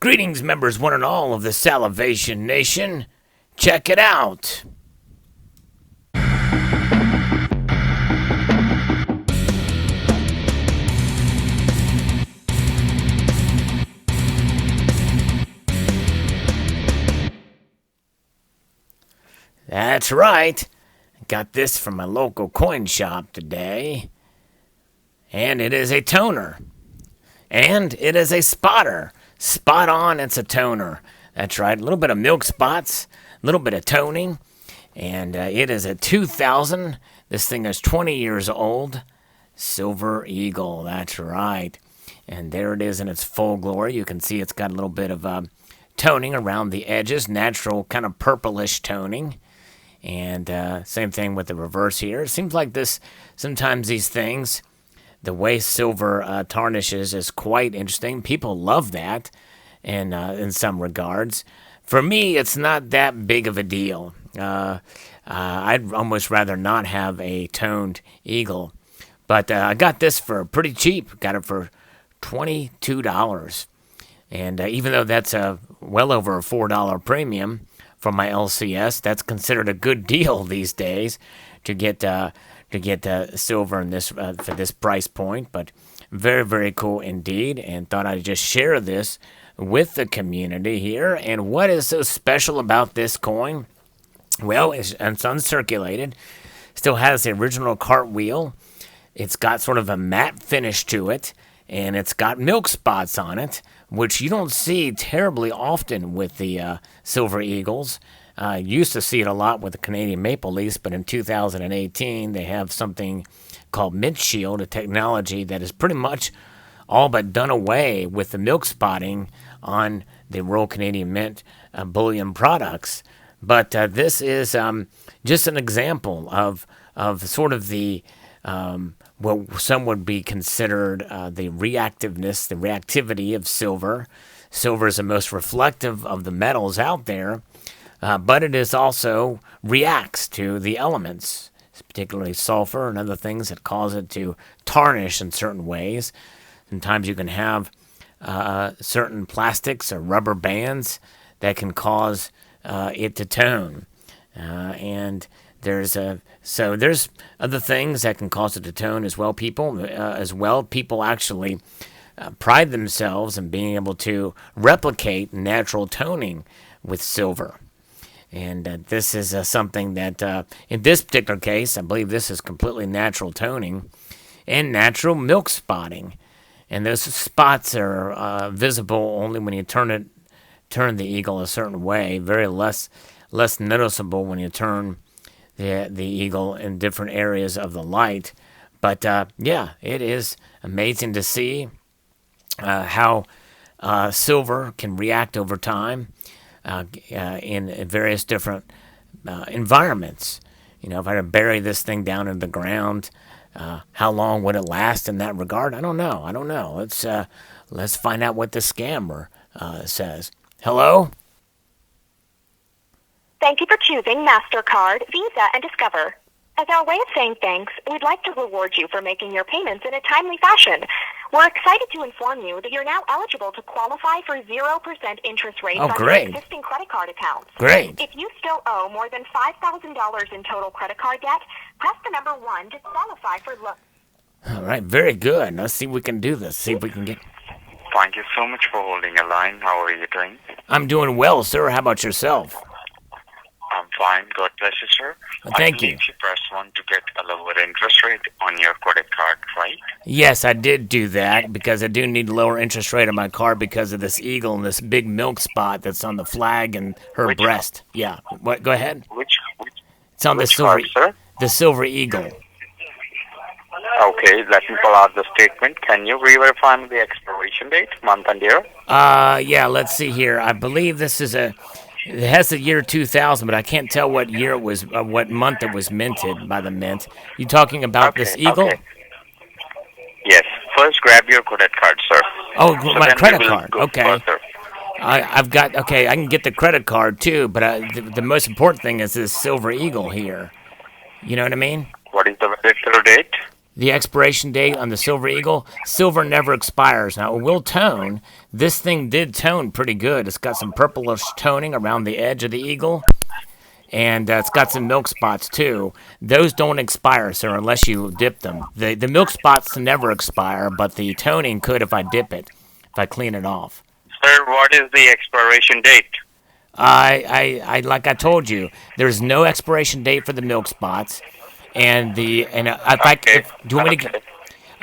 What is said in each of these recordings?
Greetings, members one and all of the Salivation Nation. Check it out. That's right. Got this from my local coin shop today. And it is a toner. And it is a spotter. Spot on, it's a toner. That's right, a little bit of milk spots, a little bit of toning. And it is a 2000. This thing is 20 years old. Silver Eagle, that's right. And there it is in its full glory. You can see it's got a little bit of toning around the edges, natural kind of purplish toning. And same thing with the reverse here. It seems like sometimes these things, the way silver tarnishes is quite interesting. People love that in some regards. For me, it's not that big of a deal. I'd almost rather not have a toned eagle. But I got this for pretty cheap. Got it for $22. And even though that's well over a $4 premium for my LCS, that's considered a good deal these days to get silver in this for this price point. But very, very cool indeed, and thought I'd just share this with the community here. And what is so special about this coin? Well, it's uncirculated, still has the original cartwheel. It's got sort of a matte finish to it, and it's got milk spots on it, which you don't see terribly often with the Silver Eagles. Used to see it a lot with the Canadian Maple Leafs, but in 2018 they have something called Mint Shield, a technology that is pretty much all but done away with the milk spotting on the Royal Canadian Mint bullion products. But this is just an example of sort of the what some would be considered the reactiveness, the reactivity of silver. Silver is the most reflective of the metals out there, but it is also reacts to the elements, particularly sulfur and other things that cause it to tarnish in certain ways. Sometimes you can have certain plastics or rubber bands that can cause it to tone, and there's other things that can cause it to tone as well. People actually pride themselves in being able to replicate natural toning with silver. And this is something that, in this particular case, I believe this is completely natural toning and natural milk spotting. And those spots are visible only when you turn the eagle a certain way. Very less noticeable when you turn the eagle in different areas of the light. But yeah, it is amazing to see how silver can react over time in various different environments. You know, if I were to bury this thing down in the ground, how long would it last in that regard? I don't know. Let's find out what the scammer says. Hello? Thank you for choosing MasterCard, Visa, and Discover. As our way of saying thanks, we'd like to reward you for making your payments in a timely fashion. We're excited to inform you that you're now eligible to qualify for 0% interest rates on your existing credit card accounts. Great. If you still owe more than $5,000 in total credit card debt, press the number 1 to qualify for All right, very good. Let's see if we can do this. See if we can get... Thank you so much for holding a line. How are you doing? I'm doing well, sir. How about yourself? I'm fine. God bless you, sir. Thank you. You press 1 to get a lower interest rate on your credit card, right? Yes, I did do that because I do need a lower interest rate on my card because of this eagle and this big milk spot that's on the flag and her breast. Yeah. What? Go ahead. Which It's on the silver, card, sir? The Silver Eagle. Okay, let me pull out the statement. Can you re-verify the expiration date, month and year? Yeah. Let's see here. I believe this is It has the year 2000, but I can't tell what year it was, what month it was minted by the mint. You talking about this eagle? Okay. Yes. First, grab your credit card, sir. Oh, so my credit card. Okay. Further. I've got. Okay, I can get the credit card too, but the most important thing is this Silver Eagle here. You know what I mean? What is the validity date? the expiration date on the Silver Eagle. Silver never expires. Now, it will tone. This thing did tone pretty good. It's got some purplish toning around the edge of the eagle. And it's got some milk spots, too. Those don't expire, sir, unless you dip them. The milk spots never expire, but the toning could if I dip it, if I clean it off. Sir, what is the expiration date? Like I told you, there's no expiration date for the milk spots. And do you want me to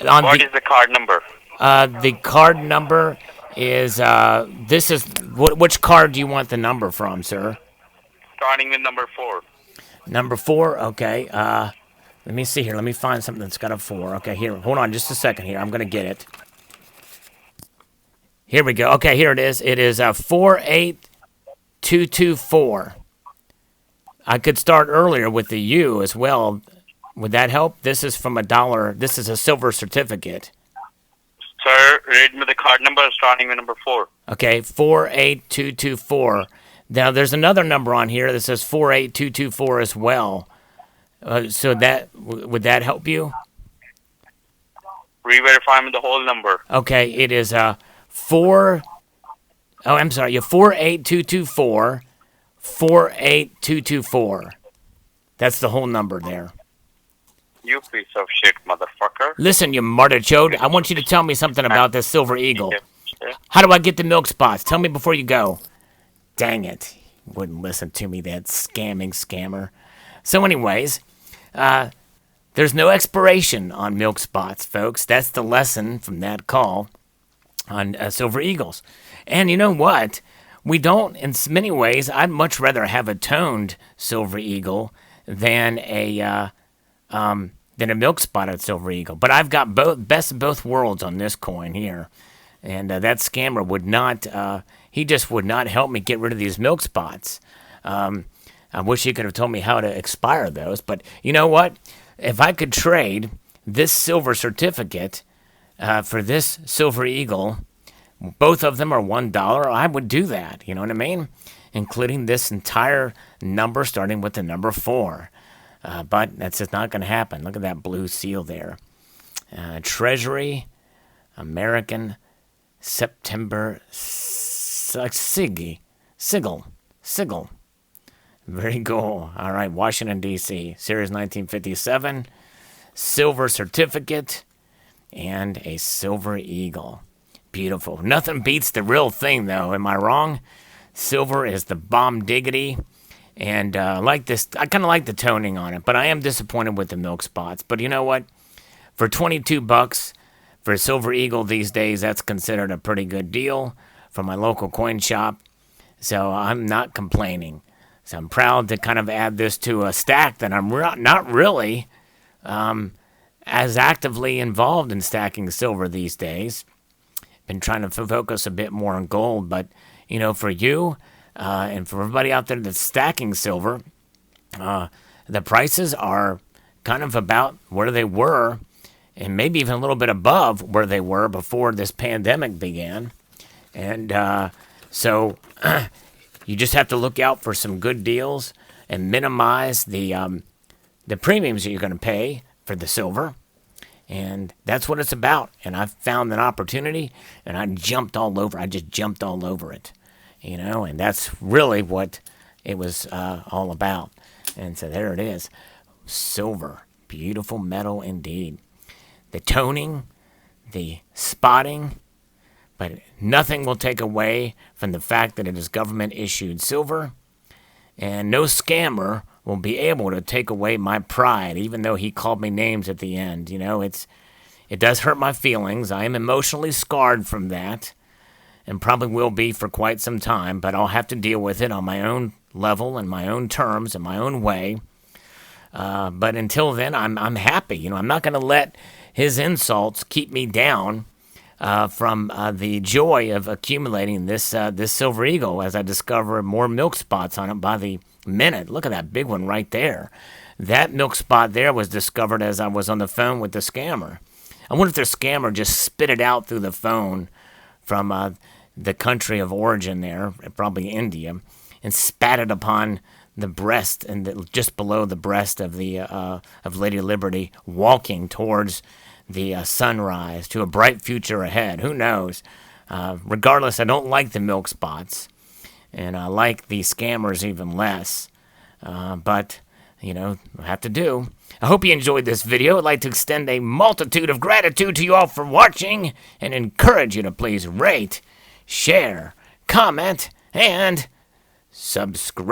Okay. What is the card number? the card number is which card do you want the number from, sir? Starting with number 4. Number 4, okay. Let me see here. Let me find something that's got a 4. Okay, here. Hold on just a second here. I'm going to get it. Here we go. Okay, here it is. It is 48224. I could start earlier with the U as well. Would that help? This is from $1. This is a silver certificate. Sir, read me the card number starting with number 4. Okay, 48224. Now, there's another number on here that says 48224 as well. So would that help you? Re-verify me the whole number. Okay, it is 48224, 48224. That's the whole number there. You piece of shit, motherfucker. Listen, you martichode, I want you to tell me something about this Silver Eagle. How do I get the milk spots? Tell me before you go. Dang it. Wouldn't listen to me, that scammer. So anyways, there's no expiration on milk spots, folks. That's the lesson from that call on Silver Eagles. And you know what? We don't, in many ways, I'd much rather have a toned Silver Eagle than a milk spotted Silver Eagle. But I've got best of both worlds on this coin here. And that scammer would not, he just would not help me get rid of these milk spots. I wish he could have told me how to expire those. But you know what? If I could trade this silver certificate for this Silver Eagle, both of them are $1, I would do that. You know what I mean? Including this entire number starting with the number 4. But that's just not going to happen. Look at that blue seal there. Treasury, American, September, Sigil. Very cool. All right, Washington, D.C., Series 1957, silver certificate, and a Silver Eagle. Beautiful. Nothing beats the real thing, though. Am I wrong? Silver is the bomb diggity. And like this, I kind of like the toning on it, but I am disappointed with the milk spots. But you know what? For $22 for a Silver Eagle these days, that's considered a pretty good deal from my local coin shop. So I'm not complaining. So I'm proud to kind of add this to a stack that I'm not really as actively involved in stacking silver these days. Been trying to focus a bit more on gold, but you know, for you and for everybody out there that's stacking silver, the prices are kind of about where they were, and maybe even a little bit above where they were before this pandemic began. And so you just have to look out for some good deals and minimize the premiums that you're going to pay for the silver. And that's what it's about. And I found an opportunity, and I jumped all over. I just jumped all over it, you know. And that's really what it was all about. And so there it is, silver, beautiful metal indeed. The toning, the spotting, but nothing will take away from the fact that it is government-issued silver, and no scammer will be able to take away my pride, even though he called me names at the end. You know, it does hurt my feelings. I am emotionally scarred from that, and probably will be for quite some time, but I'll have to deal with it on my own level and my own terms and my own way. But until then, I'm happy. You know, I'm not going to let his insults keep me down from the joy of accumulating this Silver Eagle as I discover more milk spots on it by the minute. Look at that big one right there. That milk spot there was discovered as I was on the phone with the scammer. I wonder if the scammer just spit it out through the phone from the country of origin there, probably India, and spat it upon the breast and just below the breast of the of Lady Liberty, walking towards the sunrise to a bright future ahead. Who knows? Regardless, I don't like the milk spots, and I like the scammers even less. But I have to do. I hope you enjoyed this video. I'd like to extend a multitude of gratitude to you all for watching and encourage you to please rate, share, comment, and subscribe.